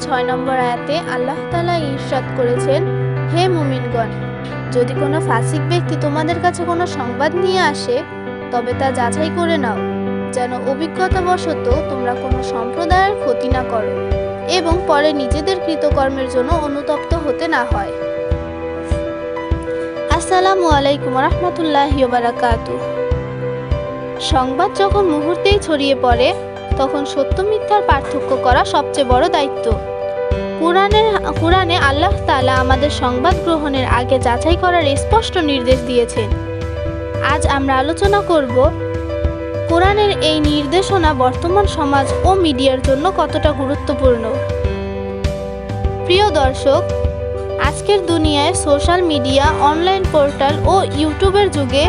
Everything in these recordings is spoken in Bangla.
6 নম্বর আয়াতে আল্লাহ তাআলা ইরশাদ করেছেন, হে মুমিনগণ, যদি কোনো ফাসিক ব্যক্তি তোমাদের কাছে কোনো সংবাদ নিয়ে আসে তবে তা যাচাই করে নাও, যেন অভিজ্ঞতাবশত তোমরা কোনো সম্প্রদায়ের ক্ষতি না করো এবং পরে নিজেদের কৃতকর্মের জন্য অনুতপ্ত হতে না হয়। আসসালামু আলাইকুম রাহমাতুল্লাহি ওয়া বারাকাতুহু। সংবাদ যখন মুহূর্তেই ছড়িয়ে পড়ে তখন সত্য মিথ্যার পার্থক্য করা সবচেয়ে বড় দায়িত্ব। কুরআনে আল্লাহ তাআলা আমাদের সংবাদ গ্রহণের আগে যাচাই করার স্পষ্ট নির্দেশ দিয়েছেন। আজ আমরা আলোচনা করব কুরআনের এই নির্দেশনা বর্তমান সমাজ ও মিডিয়ার জন্য কতটা গুরুত্বপূর্ণ। প্রিয় দর্শক, আজকের দুনিয়ায় সোশ্যাল মিডিয়া, অনলাইন পোর্টাল ও ইউটিউবের যুগে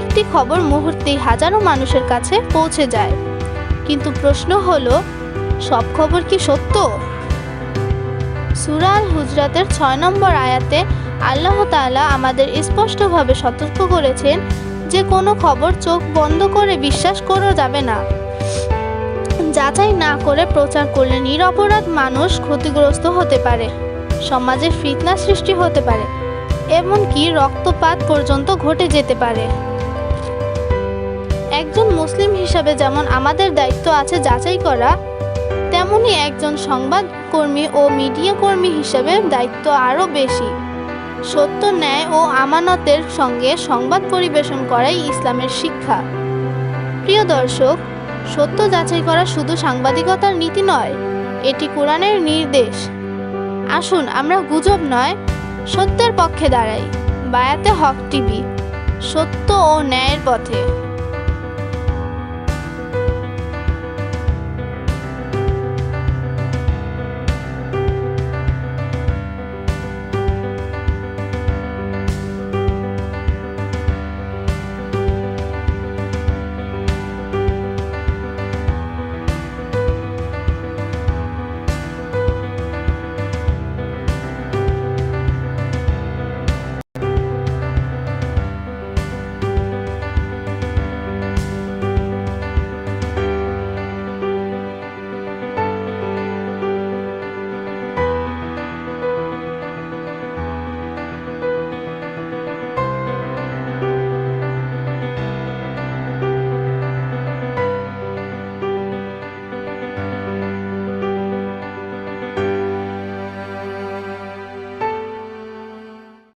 একটি খবর মুহূর্তেই হাজারো মানুষের কাছে পৌঁছে যায়। কিন্তু প্রশ্ন হলো, সব খবর কি সত্য? সূরা আল হুজরাতের 6 নম্বর আয়াতে আল্লাহ তাআলা আমাদের স্পষ্টভাবে সতর্ক করেছেন যে কোনো খবর চোখ বন্ধ করে বিশ্বাস করা যাবে না। যাচাই না করে প্রচার করলে নিরপরাধ মানুষ ক্ষতিগ্রস্ত হতে পারে, সমাজে ফিতনা সৃষ্টি হতে পারে, এমনকি রক্তপাত পর্যন্ত ঘটে যেতে পারে। একজন মুসলিম হিসাবে যেমন আমাদের দায়িত্ব আছে যাচাই করা, তেমনি একজন সংবাদকর্মী ও মিডিয়া কর্মী হিসাবে দায়িত্ব আরও বেশি। সত্য, ন্যায় ও আমানতের সঙ্গে সংবাদ পরিবেশন করাই ইসলামের শিক্ষা। প্রিয় দর্শক, সত্য যাচাই করা শুধু সাংবাদিকতার নীতি নয়, এটি কোরআনের নির্দেশ। আসুন আমরা গুজব নয়, সত্যের পক্ষে দাঁড়াই। বায়াতে হক টিভি, সত্য ও ন্যায়ের পথে।